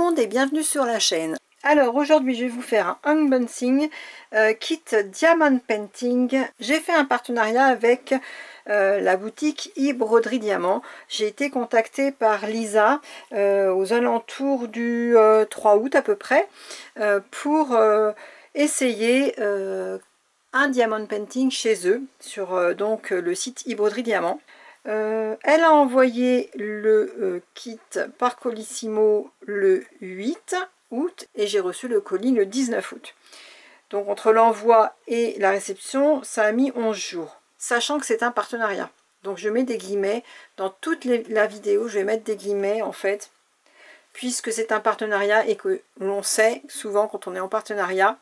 monde et bienvenue sur la chaîne. Alors aujourd'hui je vais vous faire un unboxing kit Diamond Painting. J'ai fait un partenariat avec la boutique e-broderie diamant. J'ai été contactée par Lisa aux alentours du 3 août à peu près pour essayer un diamond painting chez eux sur donc le site e-broderie diamant. Elle a envoyé le kit par Colissimo le 8 août et j'ai reçu le colis le 19 août. Donc entre l'envoi et la réception, ça a mis 11 jours. Sachant que c'est un partenariat. Donc je mets des guillemets. Dans toute la vidéo, je vais mettre des guillemets en fait. Puisque c'est un partenariat et que l'on sait souvent quand on est en partenariat,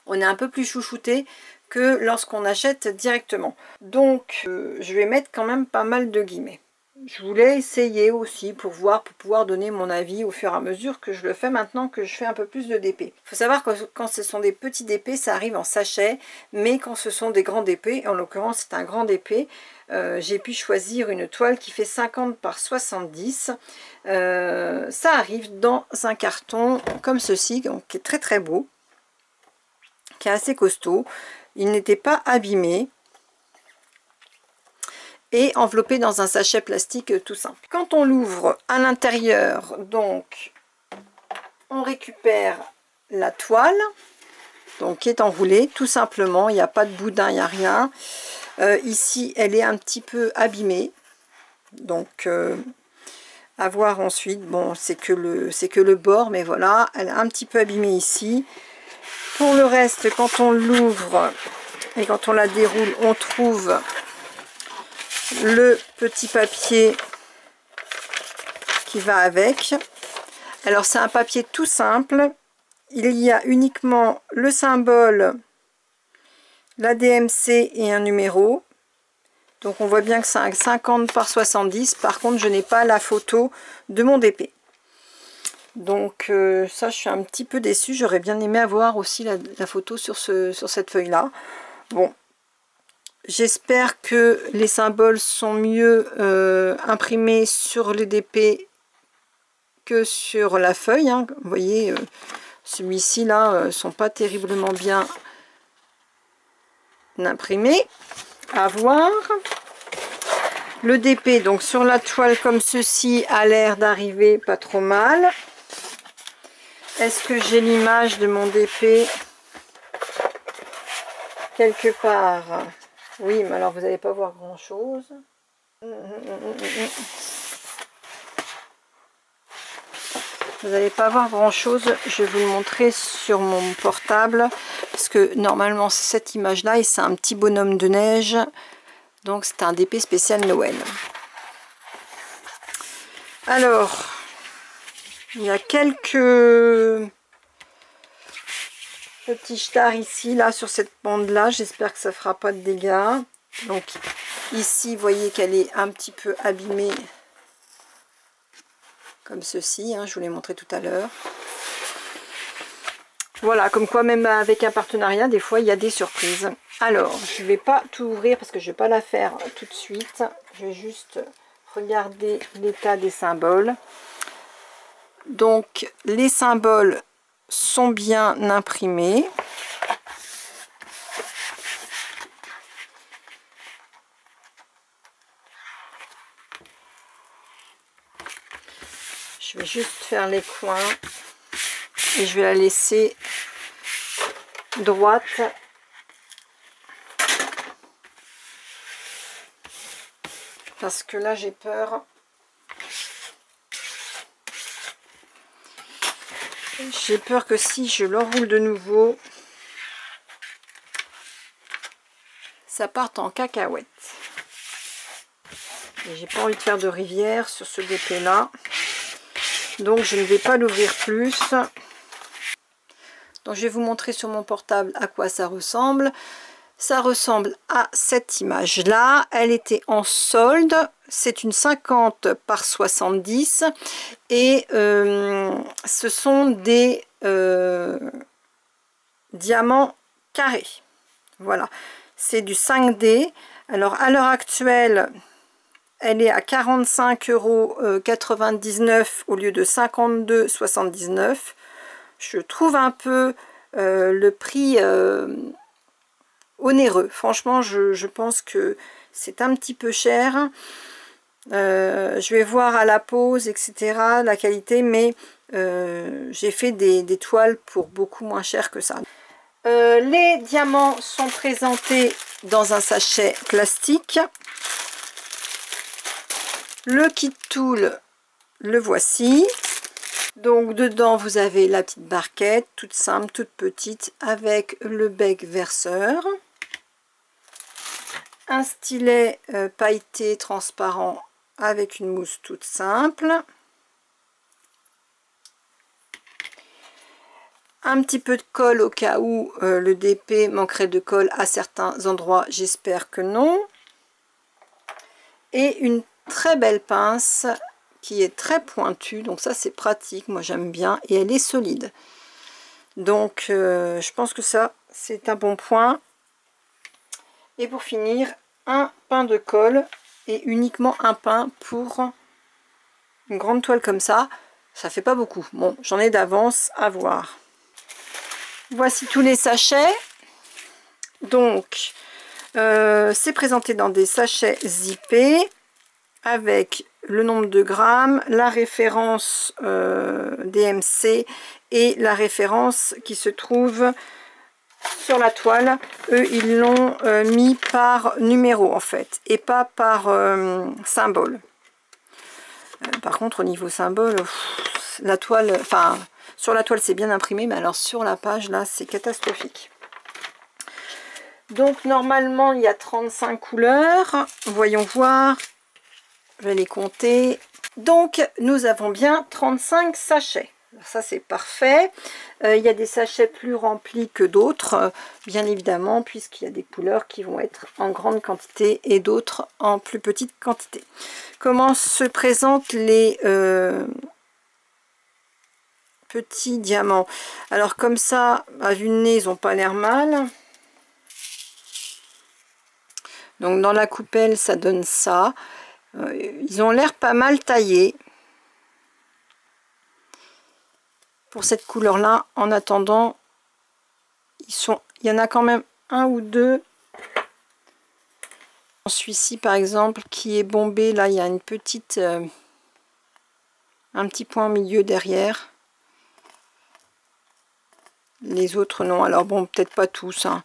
on est un peu plus chouchouté que lorsqu'on achète directement. Donc je vais mettre quand même pas mal de guillemets. Je voulais essayer aussi pour voir, pour pouvoir donner mon avis au fur et à mesure que je le fais maintenant que je fais un peu plus de DP. Il faut savoir que quand ce sont des petits DP, ça arrive en sachet, mais quand ce sont des grands DP, en l'occurrence c'est un grand DP, j'ai pu choisir une toile qui fait 50 par 70. Ça arrive dans un carton comme ceci, donc qui est très très beau, qui est assez costaud. Il n'était pas abîmé et enveloppé dans un sachet plastique tout simple. Quand on l'ouvre à l'intérieur, donc on récupère la toile, donc qui est enroulée tout simplement. Il n'y a pas de boudin, il n'y a rien. Ici elle est un petit peu abîmée, donc à voir ensuite. Bon, c'est que le bord, mais voilà, elle est un petit peu abîmée ici. Pour le reste, quand on l'ouvre et quand on la déroule, on trouve le petit papier qui va avec. Alors c'est un papier tout simple. Il y a uniquement le symbole, la DMC et un numéro. Donc on voit bien que c'est un 50 par 70. Par contre, je n'ai pas la photo de mon DP. Donc ça, je suis un petit peu déçue. J'aurais bien aimé avoir aussi la photo sur cette feuille là. Bon, j'espère que les symboles sont mieux imprimés sur les DP que sur la feuille, hein. Vous voyez, celui-ci là sont pas terriblement bien imprimés. À voir. Le DP donc sur la toile comme ceci a l'air d'arriver pas trop mal. Est-ce que j'ai l'image de mon DP quelque part? Oui, mais alors vous n'allez pas voir grand chose. Vous n'allez pas voir grand chose. Je vais vous le montrer sur mon portable parce que normalement c'est cette image là et c'est un petit bonhomme de neige. Donc c'est un DP spécial Noël. Alors il y a quelques petits stars ici là sur cette bande là. J'espère que ça fera pas de dégâts. Donc ici vous voyez qu'elle est un petit peu abîmée comme ceci, hein, je vous l'ai montré tout à l'heure. Voilà, comme quoi même avec un partenariat des fois il y a des surprises. Alors je vais pas tout ouvrir parce que je vais pas la faire tout de suite. Je vais juste regarder l'état des symboles. Donc les symboles sont bien imprimés. Je vais juste faire les coins et je vais la laisser droite. Parce que là j'ai peur. J'ai peur que si je l'enroule de nouveau, ça parte en cacahuète. Et j'ai pas envie de faire de rivière sur ce DP là. Donc je ne vais pas l'ouvrir plus. Donc je vais vous montrer sur mon portable à quoi ça ressemble. Ça ressemble à cette image là. Elle était en solde. C'est une 50 par 70 et ce sont des diamants carrés. Voilà, c'est du 5D. Alors à l'heure actuelle, Elle est à 45,99 € au lieu de 52,79 €. Je trouve un peu le prix onéreux. Franchement, je pense que c'est un petit peu cher. Je vais voir à la pose, etc., la qualité, mais j'ai fait des toiles pour beaucoup moins cher que ça. Les diamants sont présentés dans un sachet plastique. Le kit tool, le voici. Donc dedans vous avez la petite barquette, toute simple, toute petite, avec le bec verseur. Un stylet pailleté transparent avec une mousse toute simple. Un petit peu de colle au cas où le DP manquerait de colle à certains endroits, j'espère que non. Et une très belle pince qui est très pointue, donc ça c'est pratique, moi j'aime bien, et elle est solide. Donc je pense que ça c'est un bon point. Et pour finir, un pain de colle, et uniquement un pain pour une grande toile comme ça. Ça fait pas beaucoup. Bon, j'en ai d'avance à voir. Voici tous les sachets. Donc c'est présenté dans des sachets zippés avec le nombre de grammes, la référence DMC et la référence qui se trouve sur la toile. Eux ils l'ont mis par numéro en fait et pas par symbole. Par contre au niveau symbole, la toile, enfin sur la toile c'est bien imprimé, mais alors sur la page là c'est catastrophique. Donc normalement il y a 35 couleurs, voyons voir, je vais les compter. Donc nous avons bien 35 sachets. Ça c'est parfait. Il y a des sachets plus remplis que d'autres, bien évidemment, puisqu'il y a des couleurs qui vont être en grande quantité et d'autres en plus petite quantité. Comment se présentent les petits diamants? Alors comme ça, à vue de nez, ils n'ont pas l'air mal. Donc dans la coupelle, ça donne ça. Ils ont l'air pas mal taillés pour cette couleur là. En attendant, il y en a quand même un ou deux. Celui-ci par exemple qui est bombé, là il y a une petite un petit point au milieu derrière. Les autres non. Alors bon, peut-être pas tous, hein.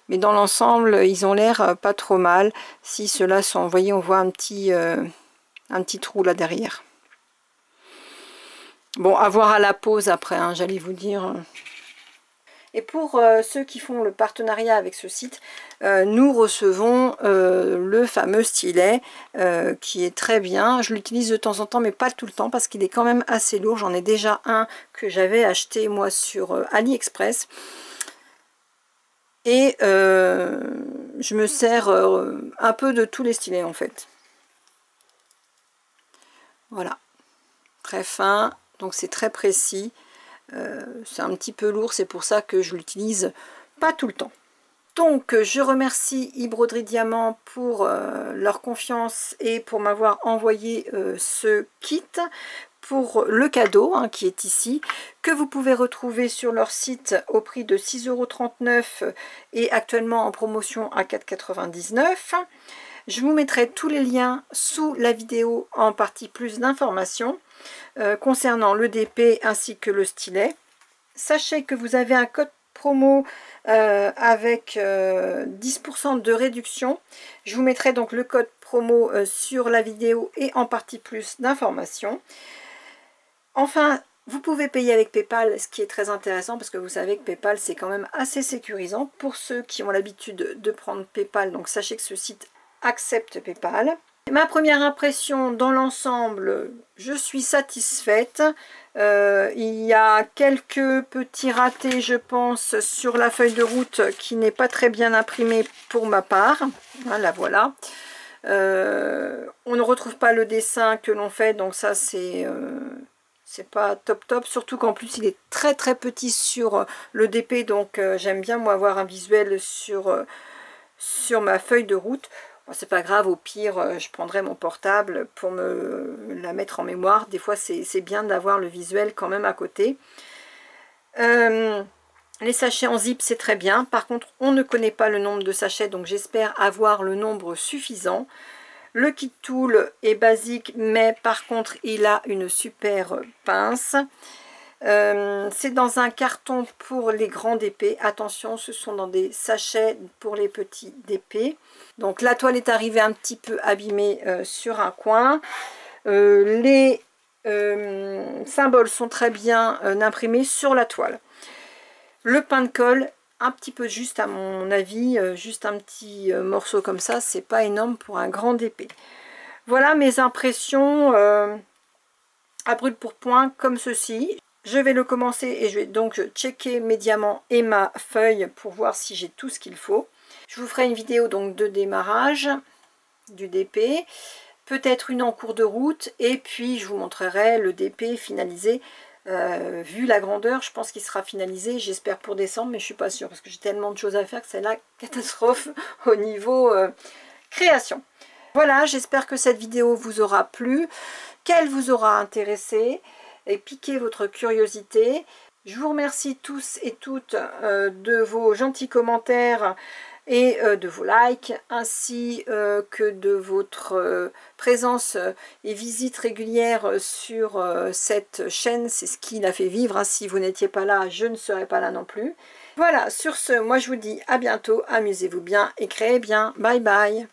Mais dans l'ensemble ils ont l'air pas trop mal. Si ceux-là sont, vous voyez, on voit un petit trou là derrière. Bon, à voir à la pose après, hein, j'allais vous dire. Et pour ceux qui font le partenariat avec ce site, nous recevons le fameux stylet qui est très bien. Je l'utilise de temps en temps, mais pas tout le temps parce qu'il est quand même assez lourd. J'en ai déjà un que j'avais acheté moi sur AliExpress. Et je me sers un peu de tous les stylets en fait. Voilà, très fin, donc c'est très précis. C'est un petit peu lourd, c'est pour ça que je l'utilise pas tout le temps. Donc je remercie eBroderie Diamant pour leur confiance et pour m'avoir envoyé ce kit pour le cadeau, hein, qui est ici, que vous pouvez retrouver sur leur site au prix de 6,39 € et actuellement en promotion à 4,99 €. Je vous mettrai tous les liens sous la vidéo en partie plus d'informations concernant le DP ainsi que le stylet. Sachez que vous avez un code promo avec 10% de réduction. Je vous mettrai donc le code promo sur la vidéo et en partie plus d'informations. Enfin, vous pouvez payer avec PayPal, ce qui est très intéressant parce que vous savez que PayPal c'est quand même assez sécurisant pour ceux qui ont l'habitude de prendre PayPal. Donc sachez que ce site accepte PayPal. Ma première impression dans l'ensemble, je suis satisfaite. Il y a quelques petits ratés, je pense, sur la feuille de route qui n'est pas très bien imprimée pour ma part. Voilà, voilà. On ne retrouve pas le dessin que l'on fait, donc ça c'est pas top top. Surtout qu'en plus il est très très petit sur le DP, donc j'aime bien moi avoir un visuel sur ma feuille de route. Bon, c'est pas grave, au pire, je prendrai mon portable pour me la mettre en mémoire. Des fois, c'est bien d'avoir le visuel quand même à côté. Les sachets en zip, c'est très bien. Par contre, on ne connaît pas le nombre de sachets, donc j'espère avoir le nombre suffisant. Le kit tool est basique, mais par contre, il a une super pince. C'est dans un carton pour les grands DP. Attention, ce sont dans des sachets pour les petits DP. Donc la toile est arrivée un petit peu abîmée sur un coin. Les symboles sont très bien imprimés sur la toile. Le pain de colle, un petit peu juste à mon avis, juste un petit morceau comme ça, c'est pas énorme pour un grand DP. Voilà mes impressions à brûle-pourpoint comme ceci. Je vais le commencer et je vais donc checker mes diamants et ma feuille pour voir si j'ai tout ce qu'il faut. Je vous ferai une vidéo donc de démarrage du DP, peut-être une en cours de route, et puis je vous montrerai le DP finalisé. Vu la grandeur, je pense qu'il sera finalisé, j'espère pour décembre, mais je suis pas sûre parce que j'ai tellement de choses à faire que c'est la catastrophe au niveau création. Voilà, j'espère que cette vidéo vous aura plu, qu'elle vous aura intéressé et piqué votre curiosité. Je vous remercie tous et toutes de vos gentils commentaires et de vos likes, ainsi que de votre présence et visite régulière sur cette chaîne. C'est ce qui l'a fait vivre, hein. Si vous n'étiez pas là, je ne serais pas là non plus. Voilà, sur ce, moi je vous dis à bientôt, amusez-vous bien et créez bien. Bye bye.